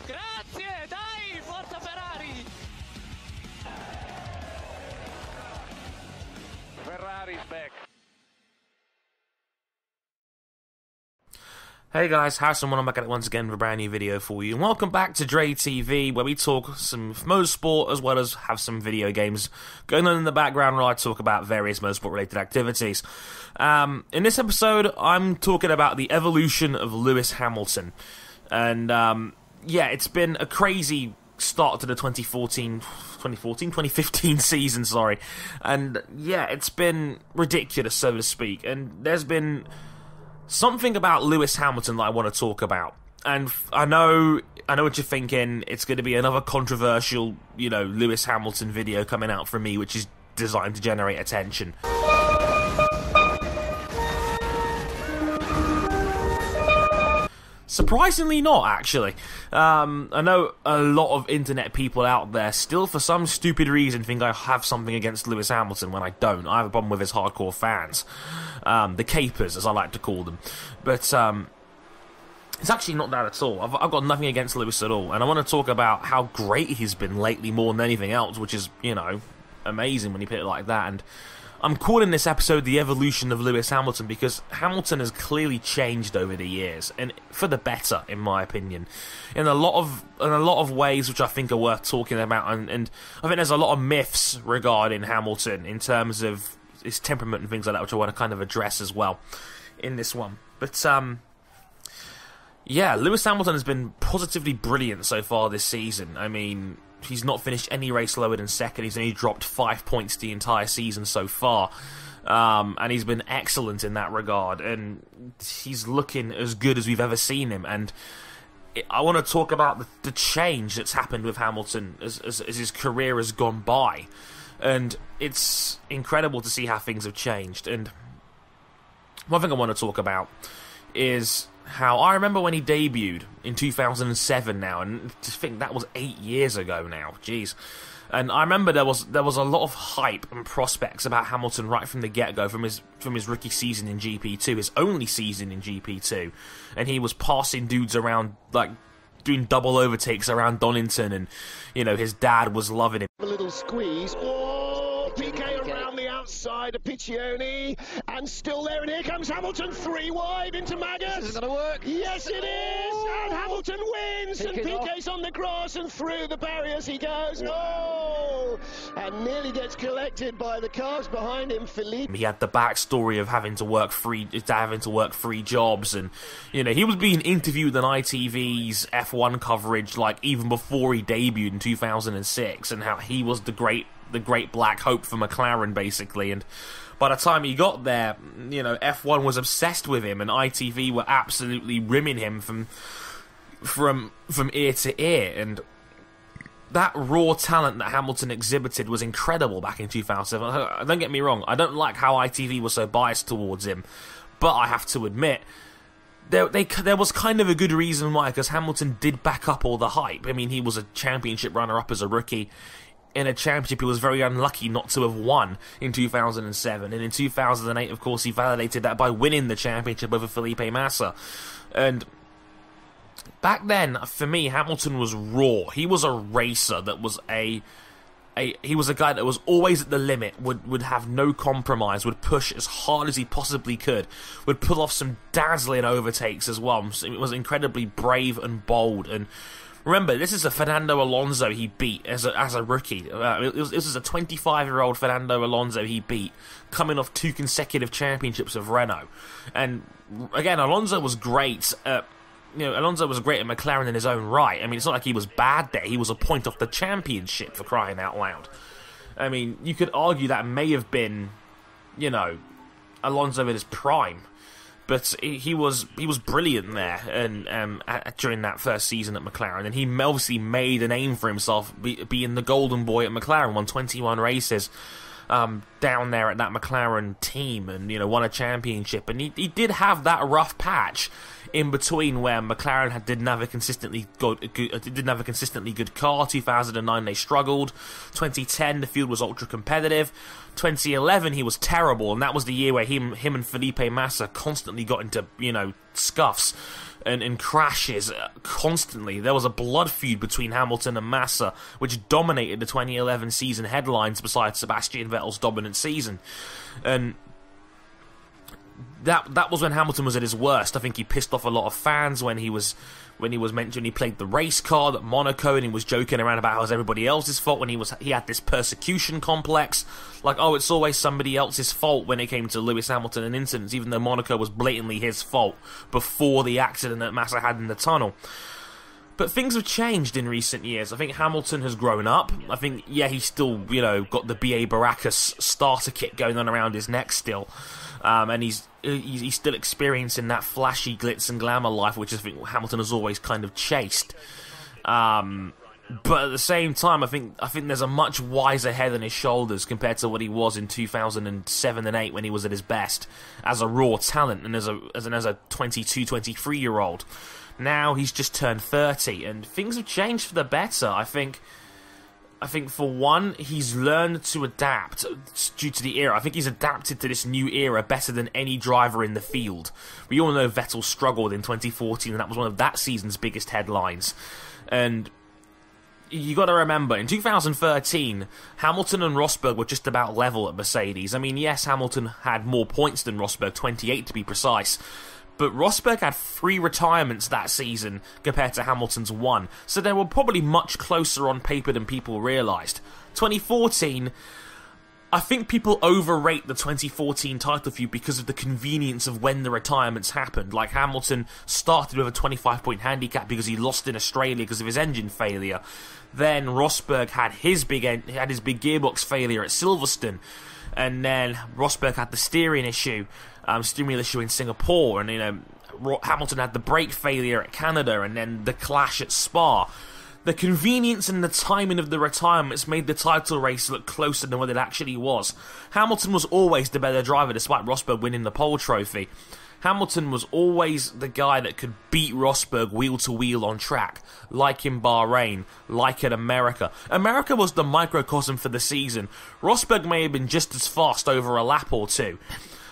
Grazie, dai, forza Ferrari! Ferrari's back. Hey guys, Harrison, I'm back at it once again with a brand new video for you. And welcome back to Dre TV, where we talk some motorsport as well as have some video games going on in the background where I talk about various motorsport related activities. In this episode, I'm talking about the evolution of Lewis Hamilton. And yeah, it's been a crazy start to the 2015 season, sorry. And yeah, it's been ridiculous, so to speak. And there's been something about Lewis Hamilton that I want to talk about. And I know what you're thinking. It's going to be another controversial, Lewis Hamilton video coming out from me, which is designed to generate attention. Surprisingly not, actually. I know a lot of internet people out there still, for some stupid reason, think I have something against Lewis Hamilton when I don't. I have a problem with his hardcore fans. The capers, as I like to call them. But it's actually not that at all. I've got nothing against Lewis at all. And I want to talk about how great he's been lately more than anything else, which is, amazing when you put it like that. And I'm calling this episode The Evolution of Lewis Hamilton because Hamilton has clearly changed over the years, and for the better, in my opinion, in a lot of ways which I think are worth talking about. And I think there's a lot of myths regarding Hamilton in terms of his temperament and things like that, which I want to kind of address as well in this one. But yeah, Lewis Hamilton has been positively brilliant so far this season. I mean, he's not finished any race lower than second. He's only dropped 5 points the entire season so far. And he's been excellent in that regard. And he's looking as good as we've ever seen him. And I want to talk about the change that's happened with Hamilton as his career has gone by. And it's incredible to see how things have changed. And one thing I want to talk about is how I remember when he debuted in 2007 now, and to think that was 8 years ago now, jeez. And I remember there was a lot of hype and prospects about Hamilton right from the get-go, from his rookie season in GP2, his only season in GP2, and he was passing dudes around, like, doing double overtakes around Donington, and, his dad was loving him. A little squeeze. Oh, PK around the outside of Piccioni, and still there, and here comes Hamilton, 3 wide into Magus. This isn't going to work. Yes, it is, and Hamilton wins, and PK's on the grass, and through the barriers he goes. Oh, and nearly gets collected by the cars behind him, Philippe. He had the backstory of having to work three jobs, and he was being interviewed on ITV's F1 coverage like even before he debuted in 2006, and how he was the great black hope for McLaren, basically. And by the time he got there, F1 was obsessed with him, and ITV were absolutely rimming him from ear to ear. And that raw talent that Hamilton exhibited was incredible back in 2007. Don't get me wrong, I don't like how ITV was so biased towards him, but I have to admit, there was kind of a good reason why, because Hamilton did back up all the hype. I mean, he was a championship runner-up as a rookie in a championship he was very unlucky not to have won in 2007. And in 2008, of course, he validated that by winning the championship over Felipe Massa. And back then, for me, Hamilton was raw. He was a racer that was he was a guy that was always at the limit, would have no compromise, would push as hard as he possibly could, would pull off some dazzling overtakes as well. It was incredibly brave and bold. And remember, this is a Fernando Alonso he beat as a rookie. This is a 25-year-old Fernando Alonso he beat, coming off 2 consecutive championships of Renault. And again, Alonso was great. Alonso was great at McLaren in his own right. I mean, it's not like he was bad there. He was a point off the championship, for crying out loud. I mean, you could argue that may have been, Alonso in his prime. But he was brilliant there, and during that first season at McLaren, and he obviously made a name for himself, being the golden boy at McLaren, won 21 races down there at that McLaren team, and won a championship. And he did have that rough patch in between where McLaren didn't have a consistently good car. 2009 they struggled. 2010 the field was ultra competitive. 2011, he was terrible, and that was the year where him and Felipe Massa constantly got into, scuffs and crashes constantly. There was a blood feud between Hamilton and Massa, which dominated the 2011 season headlines besides Sebastian Vettel's dominant season. And that was when Hamilton was at his worst. I think he pissed off a lot of fans when he mentioned he played the race card at Monaco, and he was joking around about how it was everybody else's fault when he had this persecution complex, like, oh, it's always somebody else's fault when it came to Lewis Hamilton and incidents, even though Monaco was blatantly his fault before the accident that Massa had in the tunnel. But things have changed in recent years. I think Hamilton has grown up. I think, yeah, he's still, got the B.A. Baracus starter kit going on around his neck still. And he's still experiencing that flashy glitz and glamour life, which I think Hamilton has always kind of chased. But at the same time, I think there's a much wiser head on his shoulders compared to what he was in 2007 and 8 when he was at his best as a raw talent and as a 22, 23-year-old. Now he's just turned 30, and things have changed for the better. I think for one, he's learned to adapt due to the era. I think he's adapted to this new era better than any driver in the field. We all know Vettel struggled in 2014, and that was one of that season's biggest headlines. And you got to remember, in 2013, Hamilton and Rosberg were just about level at Mercedes. I mean, yes, Hamilton had more points than Rosberg, 28 to be precise. But Rosberg had 3 retirements that season compared to Hamilton's 1, so they were probably much closer on paper than people realised. 2014, I think people overrate the 2014 title feud because of the convenience of when the retirements happened. Like, Hamilton started with a 25-point handicap because he lost in Australia because of his engine failure. Then Rosberg had his big gearbox failure at Silverstone. And then Rosberg had the steering issue in Singapore, and Hamilton had the brake failure at Canada, and then the clash at Spa. The convenience and the timing of the retirements made the title race look closer than what it actually was. Hamilton was always the better driver, despite Rosberg winning the pole trophy. Hamilton was always the guy that could beat Rosberg wheel to wheel on track, like in Bahrain, like at America. America was the microcosm for the season. Rosberg may have been just as fast over a lap or two,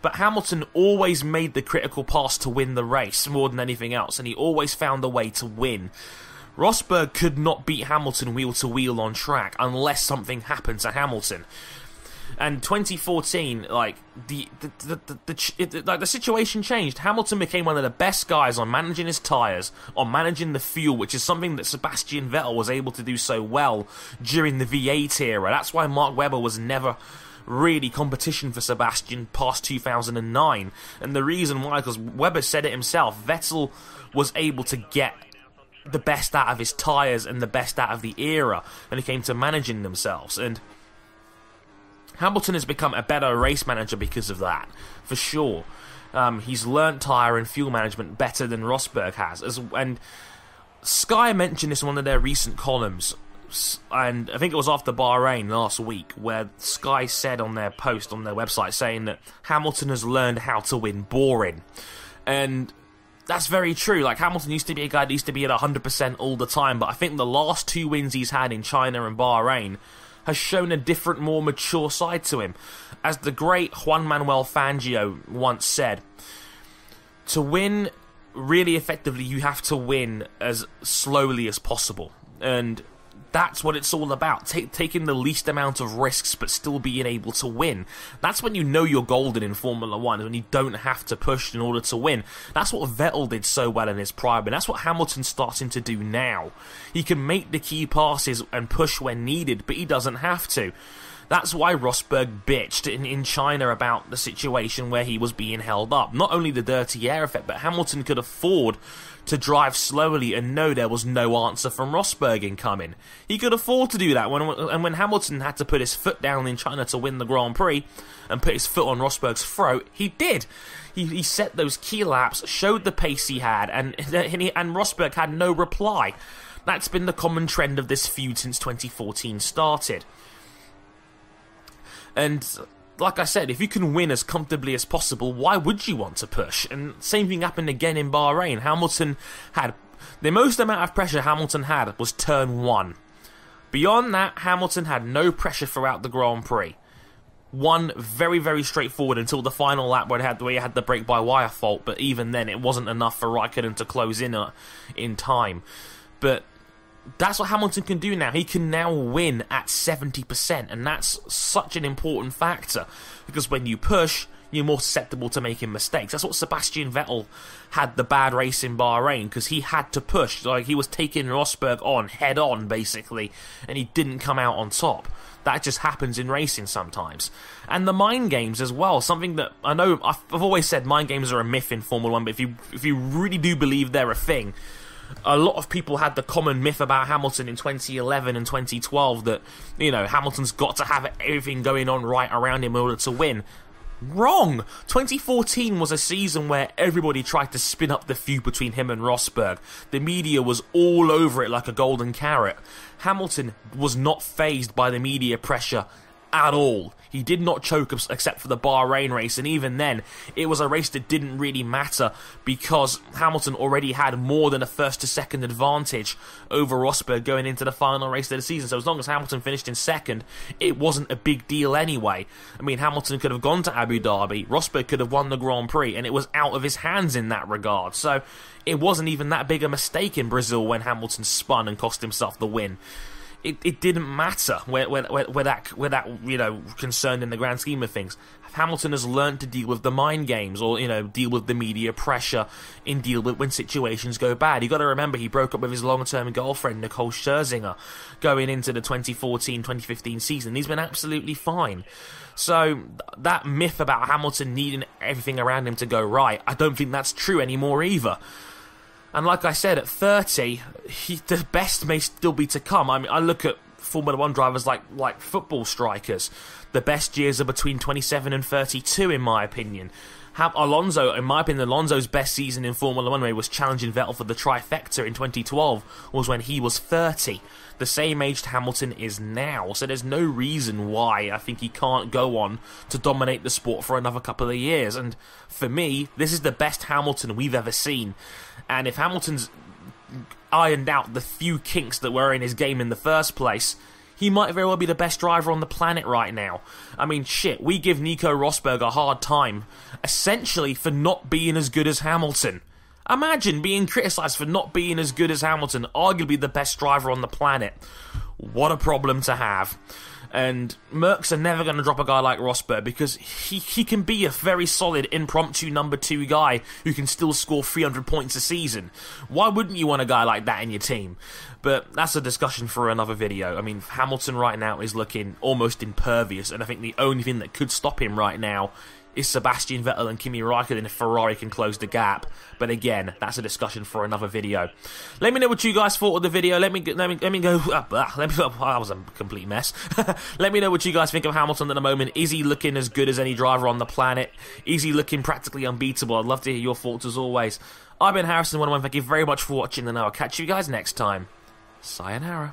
but Hamilton always made the critical pass to win the race more than anything else, and he always found a way to win. Rosberg could not beat Hamilton wheel to wheel on track unless something happened to Hamilton. And 2014, the situation changed. Hamilton became one of the best guys on managing his tyres, on managing the fuel, which is something that Sebastian Vettel was able to do so well during the V8 era. That's why Mark Webber was never really competition for Sebastian past 2009. And the reason why, because Webber said it himself, Vettel was able to get the best out of his tyres and the best out of the era when it came to managing themselves. And Hamilton has become a better race manager because of that, for sure. He's learnt tyre and fuel management better than Rosberg has. And Sky mentioned this in one of their recent columns, and I think it was after Bahrain last week, where Sky said on their post on their website saying that Hamilton has learned how to win boring. And that's very true. Like, Hamilton used to be a guy that used to be at 100% all the time, but I think the last 2 wins he's had in China and Bahrain has shown a different, more mature side to him. As the great Juan Manuel Fangio once said, to win really effectively, you have to win as slowly as possible. And that's what it's all about, taking the least amount of risks but still being able to win. That's when you know you're golden in Formula 1, when you don't have to push in order to win. That's what Vettel did so well in his prime, and that's what Hamilton's starting to do now. He can make the key passes and push when needed, but he doesn't have to. That's why Rosberg bitched in China about the situation where he was being held up. Not only the dirty air effect, but Hamilton could afford to drive slowly and know there was no answer from Rosberg incoming. He could afford to do that, when Hamilton had to put his foot down in China to win the Grand Prix and put his foot on Rosberg's throat, he did. He set those key laps, showed the pace he had, and Rosberg had no reply. That's been the common trend of this feud since 2014 started. And like I said, if you can win as comfortably as possible, why would you want to push? And same thing happened again in Bahrain. Hamilton had the most amount of pressure Hamilton had was turn 1. Beyond that, Hamilton had no pressure throughout the Grand Prix. One, very, very straightforward until the final lap where he had the brake-by-wire fault, but even then it wasn't enough for Raikkonen to close in time. But that's what Hamilton can do now. He can now win at 70%, and that's such an important factor, because when you push, you're more susceptible to making mistakes. That's what Sebastian Vettel had the bad race in Bahrain, because he had to push. Like, he was taking Rosberg on, head on, basically, and he didn't come out on top. That just happens in racing sometimes. And the mind games as well, something that I know I've always said mind games are a myth in Formula 1, but if you really do believe they're a thing, a lot of people had the common myth about Hamilton in 2011 and 2012 that, you know, Hamilton's got to have everything going on right around him in order to win. Wrong! 2014 was a season where everybody tried to spin up the feud between him and Rosberg. The media was all over it like a golden carrot. Hamilton was not fazed by the media pressure at all. He did not choke except for the Bahrain race, and even then, it was a race that didn't really matter because Hamilton already had more than a first to second advantage over Rosberg going into the final race of the season. So as long as Hamilton finished in second, it wasn't a big deal anyway. I mean, Hamilton could have gone to Abu Dhabi, Rosberg could have won the Grand Prix, and it was out of his hands in that regard. So it wasn't even that big a mistake in Brazil when Hamilton spun and cost himself the win. It didn't matter where that you know, concerned in the grand scheme of things. Hamilton has learned to deal with the mind games, or, you know, deal with the media pressure, in deal with when situations go bad. You got to remember he broke up with his long-term girlfriend Nicole Scherzinger going into the 2014-2015 season. He's been absolutely fine. So that myth about Hamilton needing everything around him to go right, I don't think that's true anymore either. And like I said, at 30, the best may still be to come. I mean, I look at Formula 1 drivers like football strikers. The best years are between 27 and 32, in my opinion. Alonso, in my opinion, Alonso's best season in Formula 1 where he was challenging Vettel for the trifecta in 2012 was when he was 30. The same age Hamilton is now, so there's no reason why I think he can't go on to dominate the sport for another couple of years. And for me, this is the best Hamilton we've ever seen. And if Hamilton's ironed out the few kinks that were in his game in the first place, he might very well be the best driver on the planet right now. I mean, shit, we give Nico Rosberg a hard time, essentially for not being as good as Hamilton. Imagine being criticised for not being as good as Hamilton, arguably the best driver on the planet. What a problem to have. And Mercs are never going to drop a guy like Rosberg because he can be a very solid impromptu number 2 guy who can still score 300 points a season. Why wouldn't you want a guy like that in your team? But that's a discussion for another video. I mean, Hamilton right now is looking almost impervious, and I think the only thing that could stop him right now is Sebastian Vettel and Kimi Raikkonen if Ferrari can close the gap. But again, that's a discussion for another video. Let me know what you guys thought of the video. Let me go. I was a complete mess. Let me know what you guys think of Hamilton at the moment. Is he looking as good as any driver on the planet? Is he looking practically unbeatable? I'd love to hear your thoughts as always. I've been Harrison101. Thank you very much for watching, and I'll catch you guys next time. Sayonara.